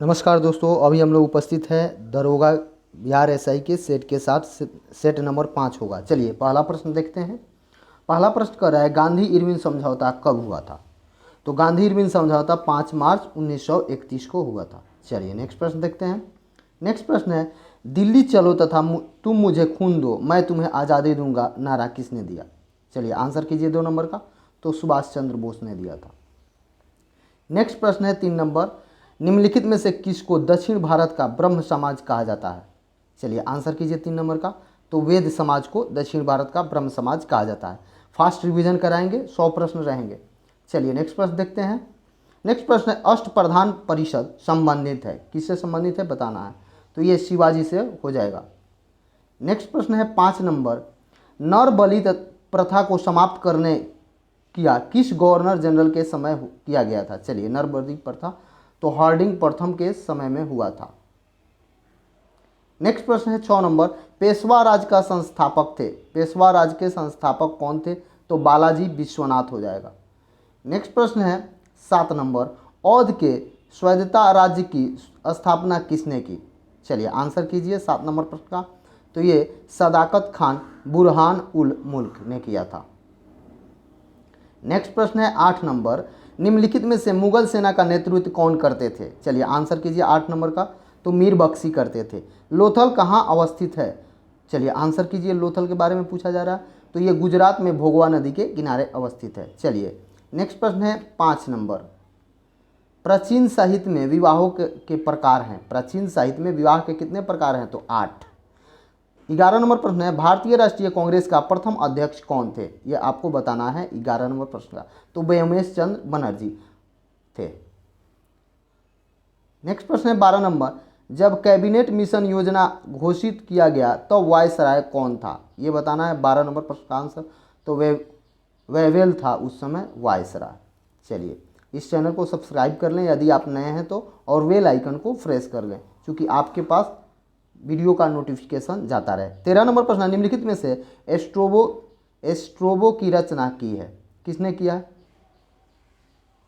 नमस्कार दोस्तों, अभी हम लोग उपस्थित हैं दरोगा बिहार एसआई के सेट के साथ। सेट नंबर 5 होगा। चलिए पहला प्रश्न देखते हैं। पहला प्रश्न कर रहा है गांधी इरविन समझौता कब हुआ था। तो गांधी इरविन समझौता 5 मार्च 1931 को हुआ था। चलिए नेक्स्ट प्रश्न देखते हैं। नेक्स्ट प्रश्न है दिल्ली चलो तथा तुम मुझे खून दो मैं तुम्हें आज़ादी दूंगा नारा किसने दिया। चलिए आंसर कीजिए 2 नंबर का। तो सुभाष चंद्र बोस ने दिया था। नेक्स्ट प्रश्न है 3 नंबर, निम्नलिखित में से किसको दक्षिण भारत का ब्रह्म समाज कहा जाता है। चलिए आंसर कीजिए 3 नंबर का। तो वेद समाज को दक्षिण भारत का ब्रह्म समाज कहा जाता है। फास्ट रिवीजन कराएंगे, 100 प्रश्न रहेंगे। चलिए नेक्स्ट प्रश्न देखते हैं। नेक्स्ट प्रश्न है अष्टप्रधान परिषद संबंधित है, किससे संबंधित है बताना है। तो ये शिवाजी से हो जाएगा। नेक्स्ट प्रश्न है 5 नंबर, नर बलि प्रथा को समाप्त करने किया किस गवर्नर जनरल के समय किया गया था। चलिए नर बलि प्रथा तो हार्डिंग प्रथम के समय में हुआ था। नेक्स्ट प्रश्न है 6 नंबर, पेशवा राज का संस्थापक थे। पेशवा राज के संस्थापक कौन थे। तो बालाजी विश्वनाथ हो जाएगा। नेक्स्ट प्रश्न है 7 नंबर, अवध के स्वायत्तता राज्य की स्थापना किसने की। चलिए आंसर कीजिए 7 नंबर प्रश्न का। तो ये सदाकत खान बुरहान उल मुल्क ने किया था। नेक्स्ट प्रश्न है 8 नंबर, निम्नलिखित में से मुगल सेना का नेतृत्व कौन करते थे। चलिए आंसर कीजिए 8 नंबर का। तो मीर बख्शी करते थे। लोथल कहाँ अवस्थित है। चलिए आंसर कीजिए, लोथल के बारे में पूछा जा रहा है। तो ये गुजरात में भोगवा नदी के किनारे अवस्थित है। चलिए नेक्स्ट प्रश्न है 5 नंबर, प्राचीन साहित्य में विवाहों के प्रकार हैं। प्राचीन साहित्य में विवाह के कितने प्रकार हैं। तो 8। 11 नंबर प्रश्न है भारतीय राष्ट्रीय कांग्रेस का प्रथम अध्यक्ष कौन थे। ये आपको बताना है 11 नंबर प्रश्न का। तो व्योमेश चंद्र बनर्जी थे। नेक्स्ट प्रश्न है 12 नंबर, जब कैबिनेट मिशन योजना घोषित किया गया तो वायसराय कौन था। ये बताना है 12 नंबर प्रश्न का आंसर। तो वेवेल था उस समय वायसराय। चलिए इस चैनल को सब्सक्राइब कर लें यदि आप नए हैं तो, और बेल आइकन को प्रेस कर लें क्योंकि आपके पास वीडियो का नोटिफिकेशन जाता रहे। 13 नंबर प्रश्न, निम्नलिखित में से एस्ट्रोबो की रचना की है। किसने किया है।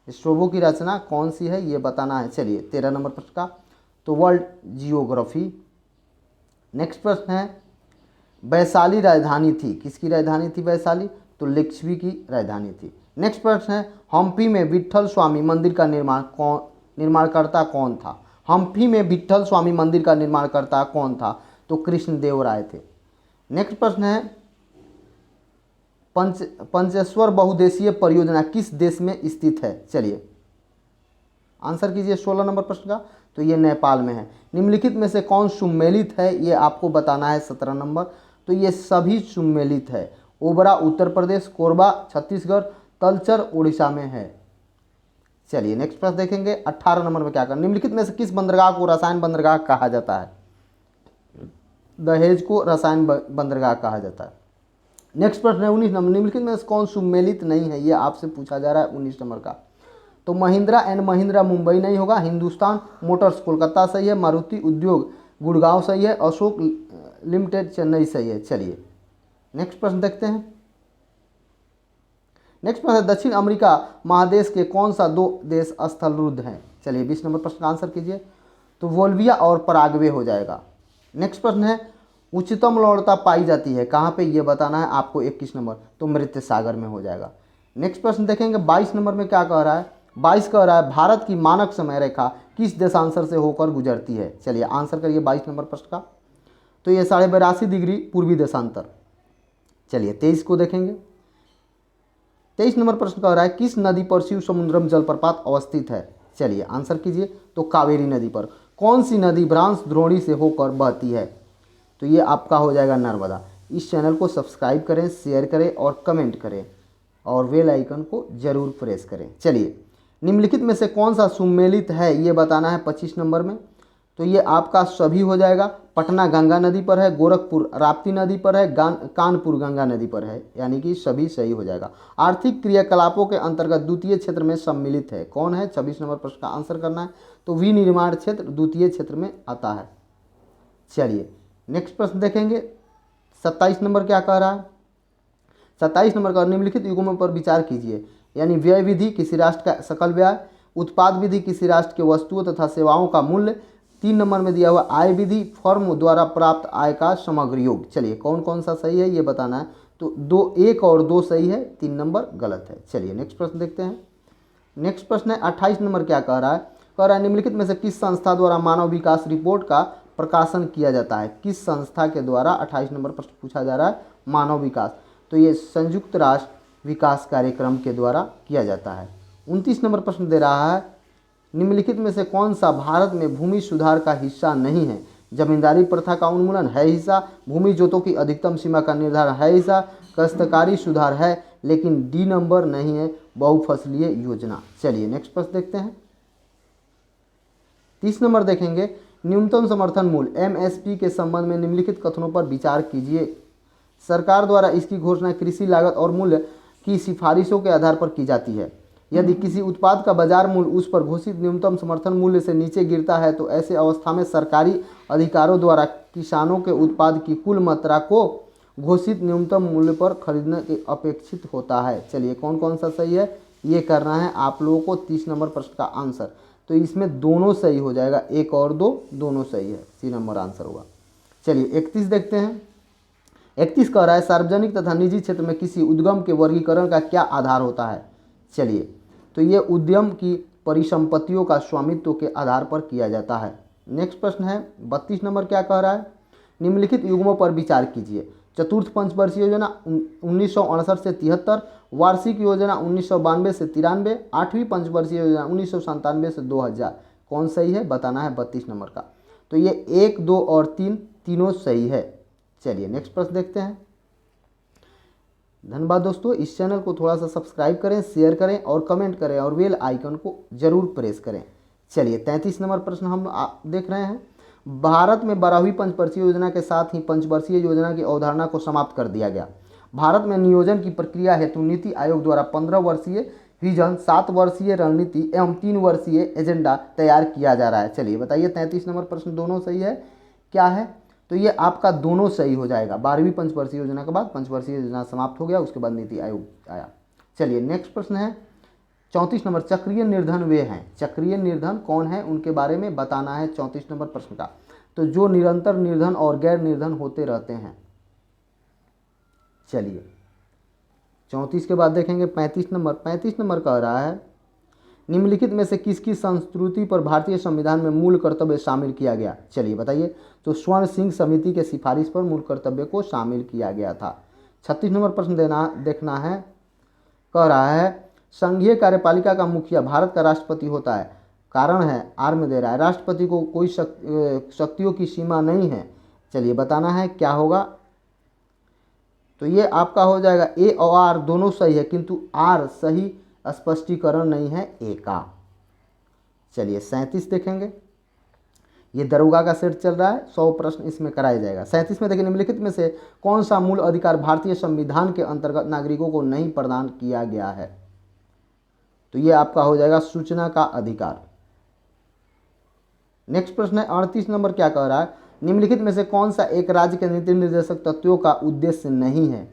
एस्ट्रोबो की रचना कौन सी है ये बताना है। चलिए 13 नंबर प्रश्न का। तो वर्ल्ड जियोग्राफी। नेक्स्ट प्रश्न है वैशाली राजधानी थी। किसकी राजधानी थी वैशाली। तो लिच्छवी की राजधानी थी। नेक्स्ट प्रश्न है हम्पी में विट्ठल स्वामी मंदिर का निर्माणकर्ता कौन था। हम्पी में विट्ठल स्वामी मंदिर का निर्माणकर्ता कौन था। तो कृष्णदेव राय थे। नेक्स्ट प्रश्न है पंचेश्वर बहुउद्देशीय परियोजना किस देश में स्थित है। चलिए आंसर कीजिए 16 नंबर प्रश्न का। तो ये नेपाल में है। निम्नलिखित में से कौन सुमेलित है ये आपको बताना है 17 नंबर। तो ये सभी सुमेलित है। ओबरा उत्तर प्रदेश, कोरबा छत्तीसगढ़, तलचर उड़ीसा में है। चलिए नेक्स्ट प्रश्न देखेंगे 18 नंबर में क्या करना। निम्नलिखित में से किस बंदरगाह को रसायन बंदरगाह कहा जाता है। दहेज को रसायन बंदरगाह कहा जाता है। नेक्स्ट प्रश्न है 19 नंबर, निम्नलिखित में से कौन सुमेलित नहीं है ये आपसे पूछा जा रहा है 19 नंबर का। तो महिंद्रा एंड महिंद्रा मुंबई नहीं होगा, हिंदुस्तान मोटर्स कोलकाता सही है, मारुति उद्योग गुड़गांव सही है, अशोक लिमिटेड चेन्नई सही है। चलिए नेक्स्ट प्रश्न देखते हैं। नेक्स्ट प्रश्न है दक्षिण अमेरिका महादेश के कौन सा 2 देश स्थल रुद्ध हैं। चलिए 20 नंबर प्रश्न का आंसर कीजिए। तो बोल्विया और पराग्वे हो जाएगा। नेक्स्ट प्रश्न है उच्चतम लवणता पाई जाती है कहाँ पे ये बताना है आपको 21 नंबर। तो मृत सागर में हो जाएगा। नेक्स्ट प्रश्न देखेंगे 22 नंबर में क्या कह रहा है। 22 कह रहा है भारत की मानक समय रेखा किस देशांतर से होकर गुजरती है। चलिए आंसर करिए 22 नंबर प्रश्न का। तो ये 82.5 डिग्री पूर्वी देशांतर। चलिए 23 को देखेंगे। 23 नंबर प्रश्न कह रहा है किस नदी पर शिव समुद्रम जलप्रपात अवस्थित है। चलिए आंसर कीजिए। तो कावेरी नदी पर। कौन सी नदी भ्रांस द्रोणी से होकर बहती है। तो ये आपका हो जाएगा नर्मदा। इस चैनल को सब्सक्राइब करें, शेयर करें और कमेंट करें और बेल आइकन को जरूर प्रेस करें। चलिए निम्नलिखित में से कौन सा सुमेलित है ये बताना है 25 नंबर में। तो ये आपका सभी हो जाएगा। पटना गंगा नदी पर है, गोरखपुर राप्ती नदी पर है, कानपुर गंगा नदी पर है, यानी कि सभी सही हो जाएगा। आर्थिक क्रियाकलापों के अंतर्गत द्वितीय क्षेत्र में सम्मिलित है कौन है। 26 नंबर प्रश्न का आंसर करना है। तो विनिर्माण क्षेत्र द्वितीय क्षेत्र में आता है। चलिए नेक्स्ट प्रश्न देखेंगे 27 नंबर क्या कह रहा है। 27 नंबर का निम्नलिखित युग्मों पर विचार कीजिए, यानी व्यय विधि किसी राष्ट्र का सकल व्यय, उत्पाद विधि किसी राष्ट्र के वस्तुओं तथा सेवाओं का मूल्य। 3 नंबर में दिया हुआ आय विधि, फर्म द्वारा प्राप्त आय का समग्र योग। चलिए कौन कौन सा सही है ये बताना है। तो 2, 1 और 2 सही है, 3 नंबर गलत है। चलिए नेक्स्ट प्रश्न देखते हैं। नेक्स्ट प्रश्न है 28 नंबर, क्या कह रहा है? कह रहा है निम्नलिखित में से किस संस्था द्वारा मानव विकास रिपोर्ट का प्रकाशन किया जाता है? किस संस्था के द्वारा 28 नंबर प्रश्न पूछा जा रहा है, मानव विकास। तो ये संयुक्त राष्ट्र विकास कार्यक्रम के द्वारा किया जाता है। 29 नंबर प्रश्न दे रहा है निम्नलिखित में से कौन सा भारत में भूमि सुधार का हिस्सा नहीं है? जमींदारी प्रथा का उन्मूलन है हिस्सा, भूमि जोतों की अधिकतम सीमा का निर्धारण है हिस्सा, काश्तकारी सुधार है, लेकिन डी नंबर नहीं है, बहुफसलीय योजना। चलिए नेक्स्ट प्रश्न देखते हैं। 30 नंबर देखेंगे, न्यूनतम समर्थन मूल्य एमएसपी के संबंध में निम्नलिखित कथनों पर विचार कीजिए। सरकार द्वारा इसकी घोषणा कृषि लागत और मूल्य की सिफारिशों के आधार पर की जाती है। यदि किसी उत्पाद का बाजार मूल्य उस पर घोषित न्यूनतम समर्थन मूल्य से नीचे गिरता है तो ऐसे अवस्था में सरकारी अधिकारियों द्वारा किसानों के उत्पाद की कुल मात्रा को घोषित न्यूनतम मूल्य पर खरीदने की अपेक्षित होता है। चलिए कौन कौन सा सही है ये करना है आप लोगों को। 30 नंबर प्रश्न का आंसर, तो इसमें दोनों सही हो जाएगा, 1 और 2 दोनों सही है, सी नंबर आंसर होगा। चलिए 31 देखते हैं। 31 कह रहा है सार्वजनिक तथा निजी क्षेत्र में किसी उद्यम के वर्गीकरण का क्या आधार होता है? चलिए तो ये उद्यम की परिसंपत्तियों का स्वामित्व के आधार पर किया जाता है। नेक्स्ट प्रश्न है 32 नंबर, क्या कह रहा है? निम्नलिखित युग्मों पर विचार कीजिए। चतुर्थ पंचवर्षीय योजना 1968 से 73, वार्षिक योजना 1992 से 93, 8वीं पंचवर्षीय योजना 1997 से 2000। कौन सही है बताना है 32 नंबर का। तो ये 1, 2 और 3 तीनों सही है। चलिए नेक्स्ट प्रश्न देखते हैं। धन्यवाद दोस्तों, इस चैनल को थोड़ा सा सब्सक्राइब करें, शेयर करें और कमेंट करें और बेल आइकन को जरूर प्रेस करें। चलिए 33 नंबर प्रश्न हम देख रहे हैं। भारत में 12वीं पंचवर्षीय योजना के साथ ही पंचवर्षीय योजना की अवधारणा को समाप्त कर दिया गया। भारत में नियोजन की प्रक्रिया हेतु नीति आयोग द्वारा 15 वर्षीय विजन, 7 वर्षीय रणनीति एवं 3 वर्षीय एजेंडा तैयार किया जा रहा है। चलिए बताइए 33 नंबर प्रश्न दोनों सही है क्या है? तो ये आपका दोनों सही हो जाएगा। 12वीं पंचवर्षीय योजना के बाद पंचवर्षीय योजना समाप्त हो गया, उसके बाद नीति आयोग आया। चलिए नेक्स्ट प्रश्न है 34 नंबर, चक्रीय निर्धन वे हैं। चक्रीय निर्धन कौन है उनके बारे में बताना है 34 नंबर प्रश्न का। तो जो निरंतर निर्धन और गैर निर्धन होते रहते हैं। चलिए 34 के बाद देखेंगे 35 नंबर। 35 नंबर कह रहा है निम्नलिखित में से किसकी संस्कृति पर भारतीय संविधान में मूल कर्तव्य शामिल किया गया? चलिए बताइए। तो स्वर्ण सिंह समिति के सिफारिश पर मूल कर्तव्य को शामिल किया गया था। 36 नंबर प्रश्न देखना है। कह रहा है संघीय कार्यपालिका का मुखिया भारत का राष्ट्रपति होता है। कारण है आर में दे रहा है राष्ट्रपति को कोई शक्तियों की सीमा नहीं है। चलिए बताना है क्या होगा। तो ये आपका हो जाएगा ए और आर दोनों सही है, किंतु आर सही स्पष्टीकरण नहीं है ए का। चलिए 37 देखेंगे। ये दरोगा का सेट चल रहा है, 100 प्रश्न इसमें कराया जाएगा। 37 में देखिए निम्नलिखित में से कौन सा मूल अधिकार भारतीय संविधान के अंतर्गत नागरिकों को नहीं प्रदान किया गया है? तो ये आपका हो जाएगा सूचना का अधिकार। नेक्स्ट प्रश्न है 38 नंबर, क्या कह रहा है निम्नलिखित में से कौन सा एक राज्य के नीति निर्देशक तत्वों का उद्देश्य नहीं है?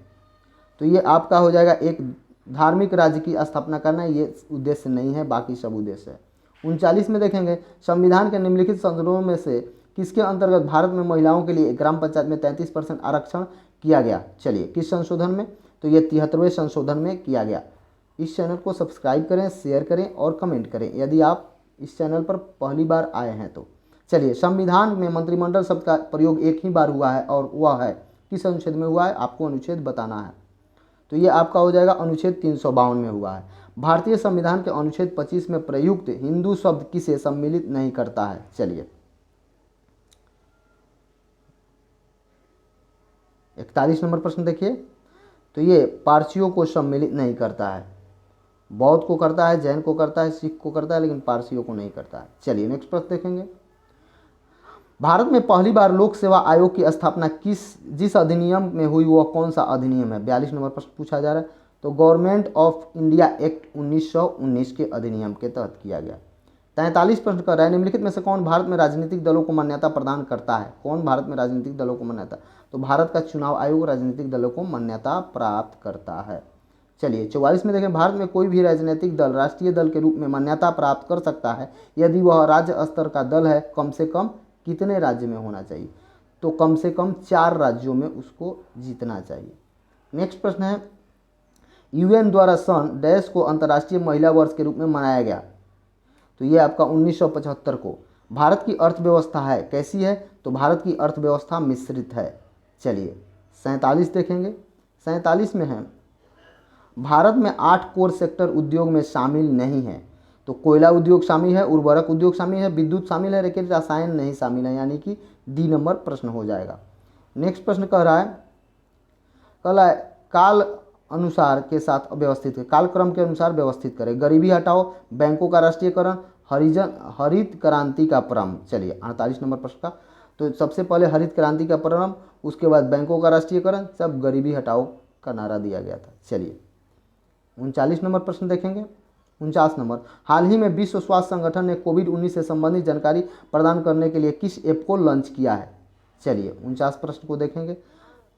तो ये आपका हो जाएगा एक धार्मिक राज्य की स्थापना करना, ये उद्देश्य नहीं है, बाकी सब उद्देश्य है। 39 में देखेंगे संविधान के निम्नलिखित संशोधनों में से किसके अंतर्गत भारत में महिलाओं के लिए ग्राम पंचायत में 33% आरक्षण किया गया? चलिए किस संशोधन में? तो ये 73वें संशोधन में किया गया। इस चैनल को सब्सक्राइब करें, शेयर करें और कमेंट करें यदि आप इस चैनल पर पहली बार आए हैं तो। चलिए संविधान में मंत्रिमंडल शब्द का प्रयोग एक ही बार हुआ है और वह है किस अनुच्छेद में हुआ है? आपको अनुच्छेद बताना है। तो ये आपका हो जाएगा अनुच्छेद 352 में हुआ है। भारतीय संविधान के अनुच्छेद 25 में प्रयुक्त हिंदू शब्द किसे सम्मिलित नहीं करता है? चलिए 41 नंबर प्रश्न देखिए। तो ये पारसियों को सम्मिलित नहीं करता है, बौद्ध को करता है, जैन को करता है, सिख को करता है, लेकिन पारसियों को नहीं करता है। चलिए नेक्स्ट प्रश्न देखेंगे। भारत में पहली बार लोक सेवा आयोग की स्थापना जिस अधिनियम में हुई वह कौन सा अधिनियम है? 42 नंबर प्रश्न पूछा जा रहा है। तो गवर्नमेंट ऑफ इंडिया एक्ट 1919 के अधिनियम के तहत किया गया। 43 प्रश्न कर रहा है निम्नलिखित में से कौन भारत में राजनीतिक दलों को मान्यता प्रदान करता है? कौन भारत में राजनीतिक दलों को मान्यता? तो भारत का चुनाव आयोग राजनीतिक दलों को मान्यता प्राप्त करता है। चलिए 44 में देखें, भारत में कोई भी राजनीतिक दल राष्ट्रीय दल के रूप में मान्यता प्राप्त कर सकता है यदि वह राज्य स्तर का दल है। कम से कम कितने राज्य में होना चाहिए? तो कम से कम 4 राज्यों में उसको जीतना चाहिए। नेक्स्ट प्रश्न है, यूएन द्वारा सन डैश को अंतर्राष्ट्रीय महिला वर्ष के रूप में मनाया गया। तो ये आपका 1975 को। भारत की अर्थव्यवस्था है कैसी है? तो भारत की अर्थव्यवस्था मिश्रित है। चलिए 47 देखेंगे, 47 में है, भारत में 8 कोर सेक्टर उद्योग में शामिल नहीं है। तो कोयला उद्योग शामिल है, उर्वरक उद्योग शामिल है, विद्युत शामिल है, लेकिन रसायन नहीं शामिल है, यानी कि डी नंबर प्रश्न हो जाएगा। नेक्स्ट प्रश्न कह रहा है, काल अनुसार के साथ व्यवस्थित, कालक्रम के अनुसार व्यवस्थित करें। गरीबी हटाओ, बैंकों का राष्ट्रीयकरण, हरित क्रांति का प्रारंभ। चलिए 48 नंबर प्रश्न का, तो सबसे पहले हरित क्रांति का प्रारंभ, उसके बाद बैंकों का राष्ट्रीयकरण, सब गरीबी हटाओ का नारा दिया गया था। चलिए 39 नंबर प्रश्न देखेंगे। 49 नंबर, हाल ही में विश्व स्वास्थ्य संगठन ने कोविड-19 से संबंधित जानकारी प्रदान करने के लिए किस ऐप को लॉन्च किया है? चलिए 49 प्रश्न को देखेंगे,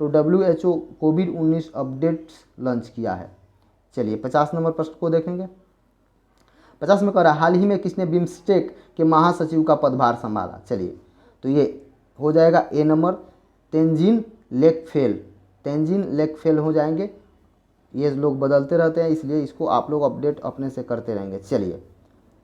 तो WHO कोविड-19 अपडेट्स लॉन्च किया है। चलिए 50 नंबर प्रश्न को देखेंगे। 50 में कह रहा है, हाल ही में किसने बिम्स्टेक के महासचिव का पदभार संभाला? चलिए तो ये हो जाएगा ए नंबर, तेंजिन लेकफेल। तेंजिन लेकफेल हो जाएंगे। ये लोग बदलते रहते हैं, इसलिए इसको आप लोग अपडेट अपने से करते रहेंगे। चलिए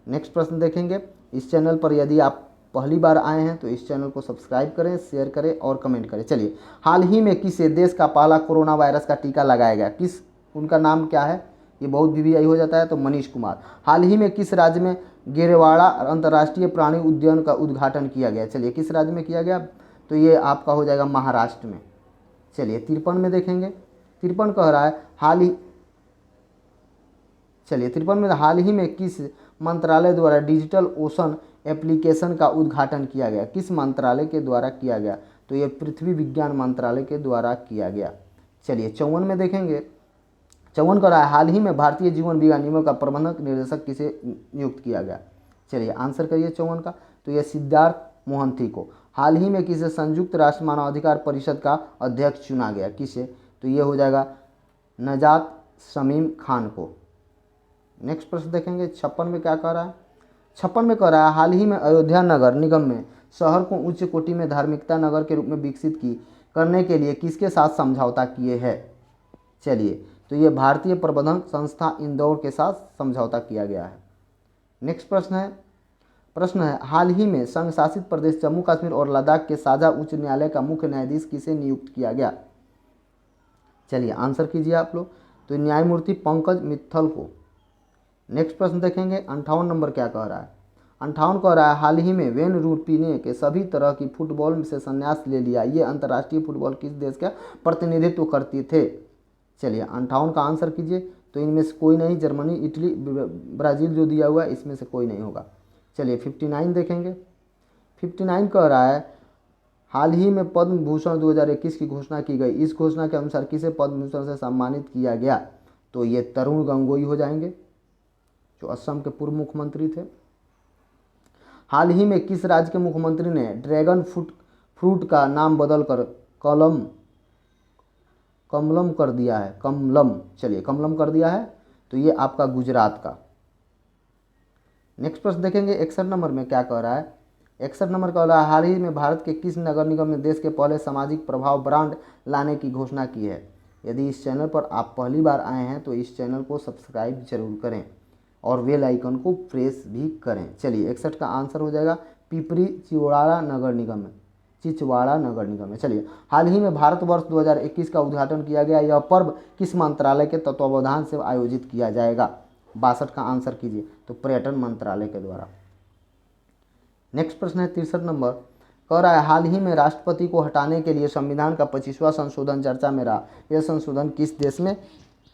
नेक्स्ट प्रश्न देखेंगे। इस चैनल पर यदि आप पहली बार आए हैं तो इस चैनल को सब्सक्राइब करें, शेयर करें और कमेंट करें। चलिए, हाल ही में किस देश का पहला कोरोना वायरस का टीका लगाया गया? किस, उनका नाम क्या है? ये बहुत वीवीआई हो जाता है, तो मनीष कुमार। हाल ही में किस राज्य में गेरेवाड़ा अंतर्राष्ट्रीय प्राणी उद्यान का उद्घाटन किया गया? चलिए किस राज्य में किया गया? तो ये आपका हो जाएगा महाराष्ट्र में। चलिए 53 में देखेंगे। 53 कह रहा है, चलिए 53 में हाल ही में किस मंत्रालय द्वारा डिजिटल ओशन एप्लीकेशन का उद्घाटन किया गया? किस मंत्रालय के द्वारा किया गया? तो ये पृथ्वी विज्ञान मंत्रालय के द्वारा किया गया। चलिए 54 में देखेंगे। 54 कह रहा है, हाल ही में भारतीय जीवन बीमा निगम का प्रबंधक निर्देशक किसे नियुक्त किया गया? चलिए आंसर करिए 54 का, तो ये सिद्धार्थ मोहंती को। हाल ही में किसे संयुक्त राष्ट्र मानवाधिकार परिषद का अध्यक्ष चुना गया? किसे? तो ये हो जाएगा नजात शमीम खान को। नेक्स्ट प्रश्न देखेंगे। 56 में क्या कह रहा है? 56 में कह रहा है, हाल ही में अयोध्या नगर निगम में शहर को उच्च कोटि में धार्मिकता नगर के रूप में विकसित करने के लिए किसके साथ समझौता किए हैं? चलिए तो ये भारतीय प्रबंधन संस्था इंदौर के साथ समझौता किया गया है। नेक्स्ट प्रश्न है, हाल ही में संघ शासित प्रदेश जम्मू कश्मीर और लद्दाख के साझा उच्च न्यायालय का मुख्य न्यायाधीश किसे नियुक्त किया गया? चलिए आंसर कीजिए आप लोग, तो न्यायमूर्ति पंकज मित्तल को। नेक्स्ट प्रश्न देखेंगे। 58 नंबर क्या कह रहा है? 58 कह रहा है, हाल ही में वेन रूपी ने के सभी तरह की फुटबॉल से संन्यास ले लिया। ये अंतर्राष्ट्रीय फुटबॉल किस देश का प्रतिनिधित्व करती थे? चलिए 58 का आंसर कीजिए, तो इनमें से कोई नहीं, जर्मनी, इटली, ब्राज़ील जो दिया हुआ है इसमें से कोई नहीं होगा। चलिए 59 देखेंगे। 59 कह रहा है, हाल ही में पद्म भूषण 2021 की घोषणा की गई। इस घोषणा के अनुसार किसे पद्म भूषण से सम्मानित किया गया? तो ये तरुण गंगोई हो जाएंगे, जो असम के पूर्व मुख्यमंत्री थे। हाल ही में किस राज्य के मुख्यमंत्री ने ड्रैगन फ्रूट का नाम बदलकर कमलम कर दिया है? कमलम, चलिए कमलम कर दिया है, तो ये आपका गुजरात का। नेक्स्ट प्रश्न देखेंगे। 61 नंबर में क्या कह रहा है? 61 नंबर कह रहा है, हाल ही में भारत के किस नगर निगम ने देश के पहले सामाजिक प्रभाव ब्रांड लाने की घोषणा की है? यदि इस चैनल पर आप पहली बार आए हैं तो इस चैनल को सब्सक्राइब जरूर करें और बेल आइकन को प्रेस भी करें। चलिए 61 का आंसर हो जाएगा पिपरी चिचवाड़ा नगर निगम में, चिचवाड़ा नगर निगम में। चलिए, हाल ही में भारतवर्ष 2021 का उद्घाटन किया गया। यह पर्व किस मंत्रालय के तत्वावधान से आयोजित किया जाएगा? 62 का आंसर कीजिए, तो पर्यटन मंत्रालय के द्वारा। नेक्स्ट प्रश्न है 63 नंबर, कह रहा है, हाल ही में राष्ट्रपति को हटाने के लिए संविधान का 25वां संशोधन चर्चा में रहा। यह संशोधन किस देश में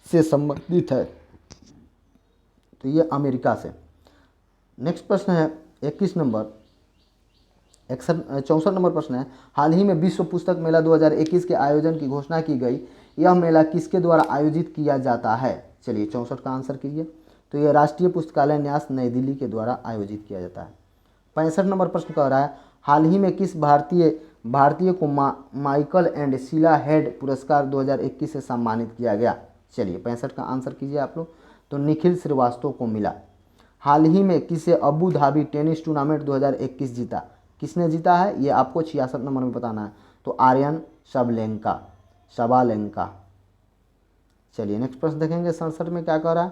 से संबंधित है? तो ये अमेरिका से। नेक्स्ट प्रश्न है 21 नंबर, 64 नंबर प्रश्न है, हाल ही में विश्व पुस्तक मेला 2021 के आयोजन की घोषणा की गई। यह मेला किसके द्वारा आयोजित किया जाता है? चलिए 64 का आंसर कीजिए, तो यह राष्ट्रीय पुस्तकालय न्यास नई दिल्ली के द्वारा आयोजित किया जाता है। 65 नंबर प्रश्न कह रहा है, हाल ही में किस भारतीय को माइकल एंड शीला हेड पुरस्कार 2021 से सम्मानित किया गया? चलिए 65 का आंसर कीजिए आप लोग। तो निखिल श्रीवास्तव को मिला। हाल ही में किसे अबू धाबी टेनिस टूर्नामेंट 2021 जीता? किसने जीता है ये आपको 66 नंबर में बताना है। तो आर्यन शबालेंका। चलिए नेक्स्ट प्रश्न देखेंगे 67 में क्या कह रहा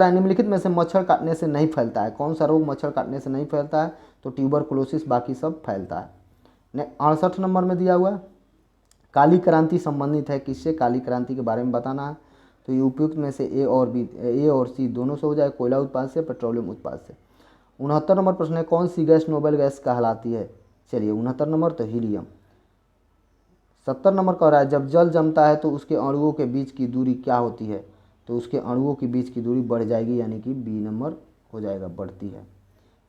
है निम्नलिखित में से मच्छर काटने से नहीं फैलता है। कौन सा रोग मच्छर काटने से नहीं फैलता है? तो ट्यूबरकुलोसिस, बाकी सब फैलता है। 68 नंबर में दिया हुआ है काली क्रांति संबंधित है किससे? काली क्रांति के बारे में बताना है। तो ये उपयुक्त में से ए और सी दोनों से हो जाए, कोयला उत्पाद से, पेट्रोलियम उत्पाद से। 69 नंबर प्रश्न है कौन सी गैस नोबेल गैस कहलाती है? चलिए 69 नंबर तो हीलियम। 70 नंबर कह रहा है जब जल जमता है तो उसके अणुओं के बीच की दूरी क्या होती है? तो उसके अणुओं के बीच की दूरी बढ़ जाएगी, यानी कि बी नंबर हो जाएगा, बढ़ती है।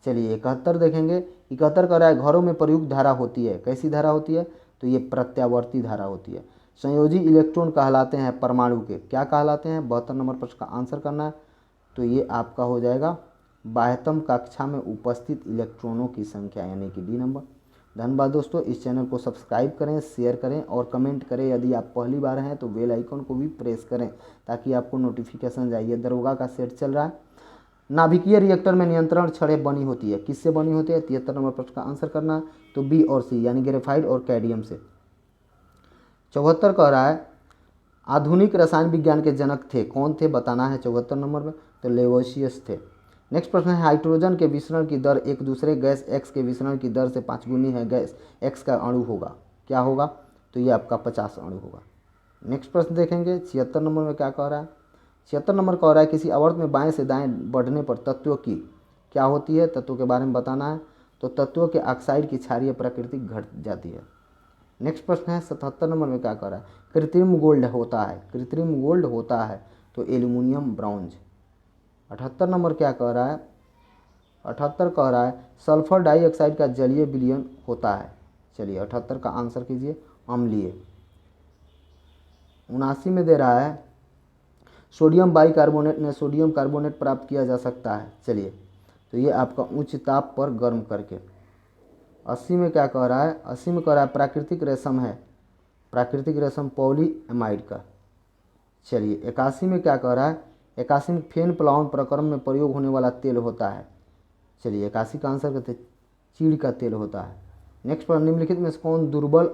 चलिए 71 देखेंगे। 71 कह रहा है घरों में प्रयुक्त धारा होती है। कैसी धारा होती है? तो ये प्रत्यावर्ती धारा होती है। संयोजी इलेक्ट्रॉन कहलाते हैं परमाणु के, क्या कहलाते हैं? 72 नंबर प्रश्न का आंसर करना है। तो ये आपका हो जाएगा बाह्यतम कक्षा में उपस्थित इलेक्ट्रॉनों की संख्या, यानी कि डी नंबर। धन्यवाद दोस्तों। इस चैनल को सब्सक्राइब करें, शेयर करें और कमेंट करें। यदि आप पहली बार हैं तो बेल आइकन को भी प्रेस करें ताकि आपको नोटिफिकेशन जाइए। दरोगा का सेट चल रहा है। नाभिकीय रिएक्टर में नियंत्रण छड़ें बनी होती है, किससे बनी होती है? 73 नंबर प्रश्न का आंसर करना है। तो बी और सी यानी ग्रेफाइट और कैडमियम से। 74 कह रहा है आधुनिक रसायन विज्ञान के जनक थे, कौन थे बताना है 74 नंबर में? तो लेवोसियस थे। नेक्स्ट प्रश्न है हाइड्रोजन के विसरण की दर एक दूसरे गैस एक्स के विसरण की दर से 5 गुनी है। गैस एक्स का अणु होगा, क्या होगा? तो ये आपका 50 अणु होगा। नेक्स्ट प्रश्न देखेंगे 76 नंबर में क्या कह रहा है। 76 नंबर कह रहा है किसी आवर्त में बाएं से दाएं बढ़ने पर तत्वों की क्या होती है? तत्वों के बारे में बताना है। तो तत्वों के ऑक्साइड की क्षारीय प्रकृति घट जाती है। नेक्स्ट प्रश्न है 77 नंबर में क्या कह रहा है कृत्रिम गोल्ड होता है। कृत्रिम गोल्ड होता है तो एल्यूमिनियम ब्रॉन्ज। 78 नंबर क्या कह रहा है? 78 कह रहा है सल्फर डाइऑक्साइड का जलीय विलयन होता है। चलिए 78 का आंसर कीजिए अम्लीय। 79 में दे रहा है सोडियम बाइकार्बोनेट में सोडियम कार्बोनेट प्राप्त किया जा सकता है। चलिए तो ये आपका उच्च ताप पर गर्म करके। 80 में क्या कह रहा है? 80 में कह रहा है प्राकृतिक रेशम है, प्राकृतिक रेशम पॉलीएमाइड का। चलिए 81 में क्या कह रहा है? 81 में फेन प्लावन प्रक्रम में प्रयोग होने वाला तेल होता है। चलिए 81 का आंसर करते चीड़ का तेल होता है। नेक्स्ट पर निम्नलिखित में से कौन दुर्बल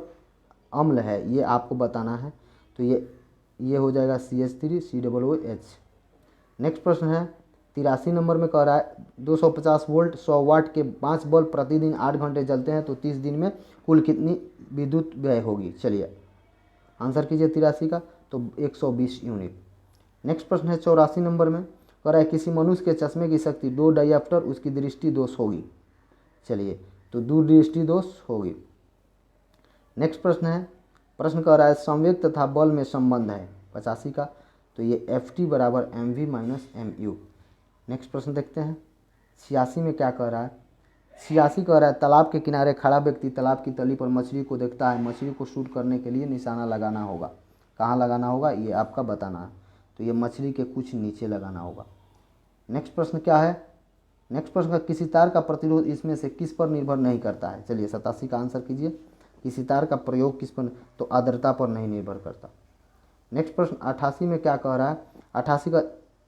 अम्ल है ये आपको बताना है। तो ये हो जाएगा CH3COOH। नेक्स्ट प्रश्न है 83 नंबर में कह रहा है 250 वोल्ट 100 वाट के 5 बल्ब प्रतिदिन 8 घंटे जलते हैं तो 30 दिन में कुल कितनी विद्युत व्यय होगी? चलिए आंसर कीजिए 83 का। तो 120 यूनिट। नेक्स्ट प्रश्न है 84 नंबर में कह रहा है किसी मनुष्य के चश्मे की शक्ति 2 डायप्टर उसकी दृष्टि दोष होगी। चलिए तो दूरदृष्टि दोष होगी। नेक्स्ट प्रश्न कह रहा है संवेग तथा बल में संबंध है 85 का। तो ये Ft बराबर mv माइनस mu। नेक्स्ट प्रश्न देखते हैं 86 में क्या कह रहा है। 86 कह रहा है तालाब के किनारे खड़ा व्यक्ति तालाब की तली पर मछली को देखता है। मछली को शूट करने के लिए निशाना लगाना होगा, कहाँ लगाना होगा ये आपका बताना है। तो ये मछली के कुछ नीचे लगाना होगा। नेक्स्ट प्रश्न क्या है? नेक्स्ट प्रश्न का किसी तार का प्रतिरोध इसमें से किस पर निर्भर नहीं करता है? चलिए 87 का आंसर कीजिए। किसी तार का प्रयोग किस पर? तो आर्द्रता पर नहीं निर्भर करता। नेक्स्ट प्रश्न 88 में क्या कह रहा है? 88 का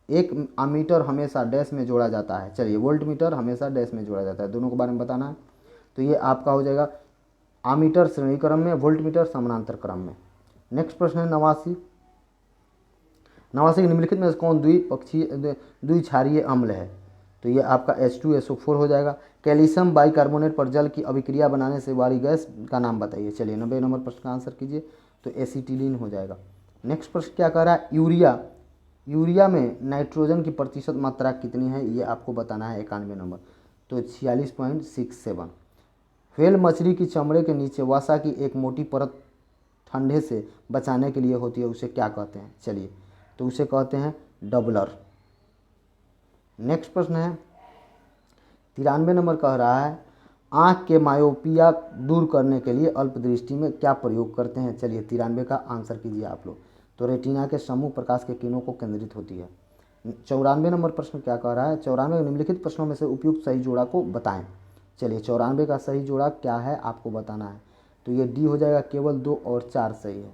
एक अमीटर हमेशा डैश में जोड़ा जाता है। चलिए वोल्ट मीटर हमेशा डैश में जोड़ा जाता है, दोनों के बारे में बताना है। तो ये आपका हो जाएगा आमीटर श्रेणी क्रम में, वोल्ट मीटर समानांतर क्रम में। नेक्स्ट प्रश्न है 89 निम्नलिखित में से कौन द्विक्षारीय अम्ल है? तो ये आपका H2SO4 हो जाएगा। कैल्शियम बाइकार्बोनेट पर जल की अभिक्रिया बनाने से वाली गैस का नाम बताइए। चलिए 90 नंबर प्रश्न का आंसर कीजिए। तो एसिटिलीन हो जाएगा। नेक्स्ट प्रश्न क्या कह रहा है? यूरिया में नाइट्रोजन की प्रतिशत मात्रा कितनी है ये आपको बताना है 91 नंबर। तो 46.67। व्हेल मछली की चमड़े के नीचे वसा की एक मोटी परत ठंडे से बचाने के लिए होती है, उसे क्या कहते हैं? चलिए तो उसे कहते हैं डबलर। नेक्स्ट प्रश्न है 93 नंबर कह रहा है आँख के मायोपिया दूर करने के लिए अल्पदृष्टि में क्या प्रयोग करते हैं? चलिए 93 का आंसर कीजिए आप लोग। तो रेटिना के समूह प्रकाश के किरणों को केंद्रित होती है। 94 नंबर प्रश्न क्या कह रहा है? 94 निम्नलिखित प्रश्नों में से उपयुक्त सही जोड़ा को बताएं। चलिए 94 का सही जोड़ा क्या है आपको बताना है। तो ये डी हो जाएगा, केवल 2 और 4 सही है।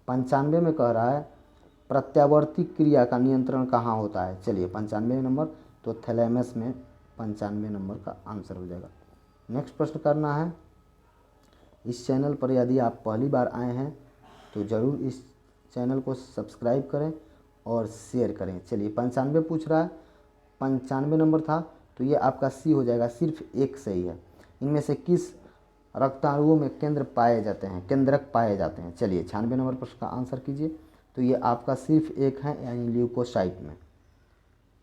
95 में कह रहा है प्रत्यावर्ती क्रिया का नियंत्रण कहाँ होता है? चलिए 95 नंबर, तो थैलेमस में 95 नंबर का आंसर हो जाएगा। नेक्स्ट प्रश्न करना है। इस चैनल पर यदि आप पहली बार आए हैं तो ज़रूर इस चैनल को सब्सक्राइब करें और शेयर करें। चलिए 95 पूछ रहा है, 95 नंबर था, तो ये आपका सी हो जाएगा, सिर्फ एक सही है। इनमें से किस रक्ताणुओं में केंद्रक पाए जाते हैं? चलिए 96 नंबर प्रश्न का आंसर कीजिए। तो ये आपका सिर्फ एक है, यानी ल्यूकोसाइट में।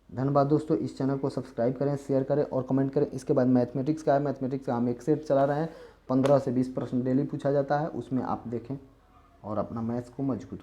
धन्यवाद दोस्तों, इस चैनल को सब्सक्राइब करें, शेयर करें और कमेंट करें। इसके बाद मैथमेटिक्स का है, मैथमेटिक्स का हम एक सेट चला रहे हैं, 15 से 20 प्रश्न डेली पूछा जाता है, उसमें आप देखें और अपना मैथ्स को मजबूत